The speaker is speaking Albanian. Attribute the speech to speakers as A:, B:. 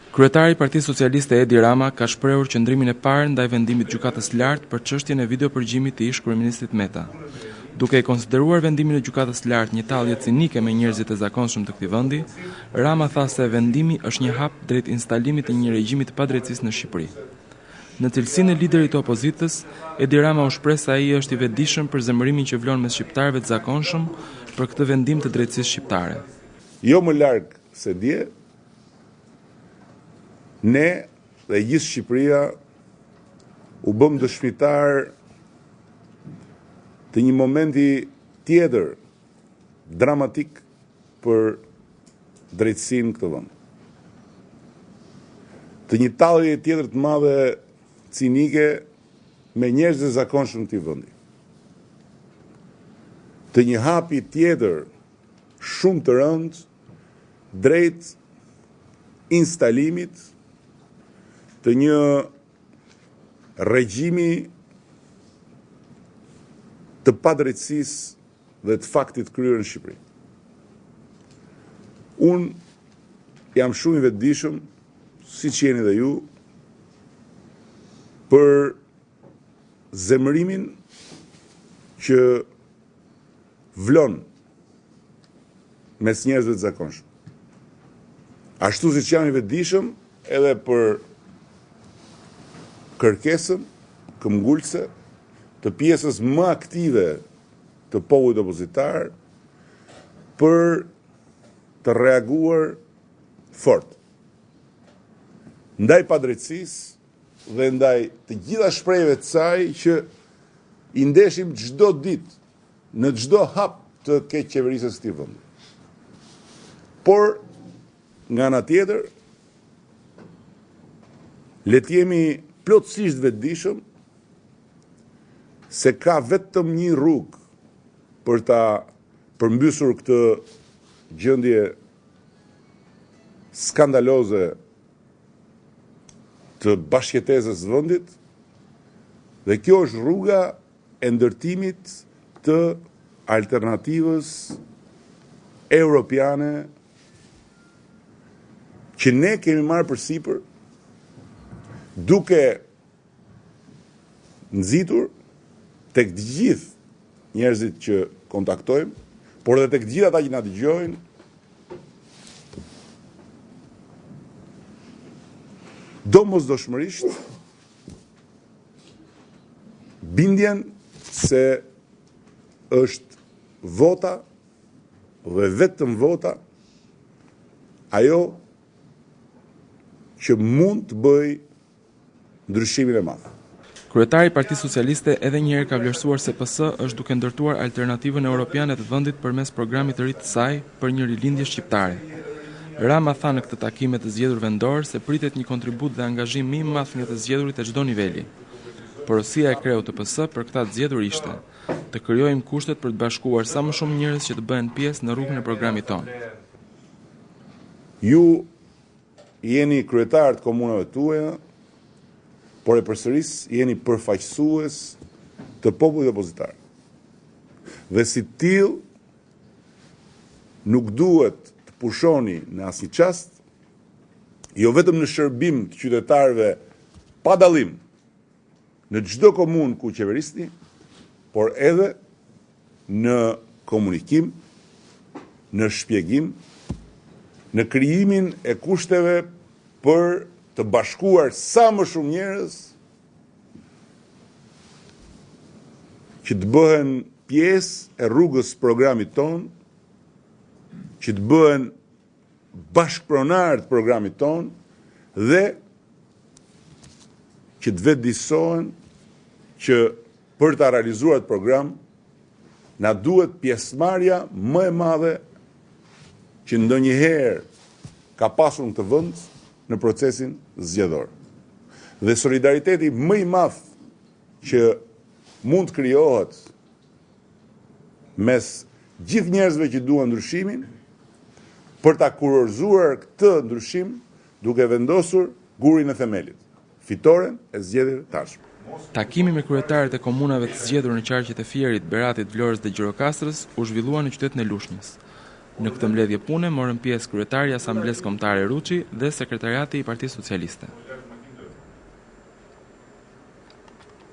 A: Kryetari i Partisë Socialiste Edi Rama ka shprehur qëndrimin e parë ndaj vendimit të Gjykatës së Lartë për çështjen e videopërgjimit të ish-kryeministrit Meta. Duke e konsideruar vendimin e Gjykatës së Lartë një tallje cinike me njerëzit e zakonshëm të këtij vendi, Rama tha se vendimi është një hap drejt instalimit të një regjimi të padrejtësisë në Shqipëri. Në cilësinë e liderit të opozitës, Edi Rama u shpreh se ai është i vetëdijshëm për zemërimin që vlon mes shqiptarëve të zakonshëm për këtë vendim të drejtësisë shqiptare.
B: Jo më larg se dje, ne dhe gjithë Shqipëria u bëm dëshmitar të një momenti tjetër dramatik për drejtësinë këtë vend. Të një tallje tjetër të madhe cinike me njerëz të zakonshëm të vendi. Të një hapi tjetër shumë të rëndë drejt instalimit të një regjimi të padrejtësisë dhe të faktit kryer në Shqipëri. Unë jam shumë i vetëdijshëm, siç jeni dhe ju, për zemërimin që vlon mes njerëzve të zakonshëm. Ashtu siç jam i vetëdijshëm edhe për kërkesën këmbgulse të pjesës më aktive të popullit opozitar për të reaguar fort ndaj padrejtësisë dhe ndaj të gjitha shprehjeve të saj që i ndeshim çdo ditë në çdo hap të keq qeverisës së këtij vendi. Por nga ana tjetër, le të jemi plotësisht vetëdijshëm se ka vetëm një rrugë për ta përmbysur këtë gjendje skandaloze të bashkëjetesës së vendit, dhe kjo është rruga e ndërtimit të alternativës europiane që ne kemi marrë përsipër duke nxitur tek të gjithë njerëzit që kontaktojmë, por edhe tek të gjithë ata që na dëgjojnë, domosdoshmërisht bindjen se është vota dhe vetëm vota ajo që mund të bëj ndryshimin e madh.
A: Kryetari i Partisë Socialiste edhe një herë ka vlerësuar se PS është duke ndërtuar alternativën europiane të vendit përmes programit të ri të saj për një rilindje shqiptare. Rama tha në këtë takime të zgjedhur vendor se pritet një kontribut dhe angazhim më i madh nga të zgjedhurit e çdo niveli. Porosia e kreu të PS për këta të zgjedhur ishte të krijojmë kushtet për të bashkuar sa më shumë njerëz që të bëhen pjesë në rrugën e programit tonë.
B: Ju jeni kryetar të komunave tuaja, por e përsëris jeni përfaqësues të popullit opozitar. Dhe si tillë nuk duhet të pushoni në asnjë çast, jo vetëm në shërbim të qytetarëve pa dallim në çdo komunë ku qeverisni, por edhe në komunikim, në shpjegim, në krijimin e kushteve për të bashkuar sa më shumë njerëz që të bëhen pjesë e rrugës programit ton, që të bëhen bashkëpronar të programit ton dhe që të vetëdijsohen që për ta realizuar atë program na duhet pjesëmarrja më e madhe që ndonjëherë ka pasur në këtë vend në procesin zgjedhor. Dhe solidariteti më i madh që mund të krijohet mes gjithë njerëzve që duan ndryshimin për ta kurorzuar këtë ndryshim duke vendosur gurin e themelit, fitoren e zgjedhjeve të tashme.
A: Takimi me kryetarët e komunave të zgjedhur në qarqet e Fierit, Beratit, Vlorës dhe Gjirokastrës u zhvillua në qytetin e Lushnjës. Në këtë mbledhje pune morën pjesë kryetari i Asamblesë Kombëtare Ruçi dhe sekretariati i Partisë Socialiste.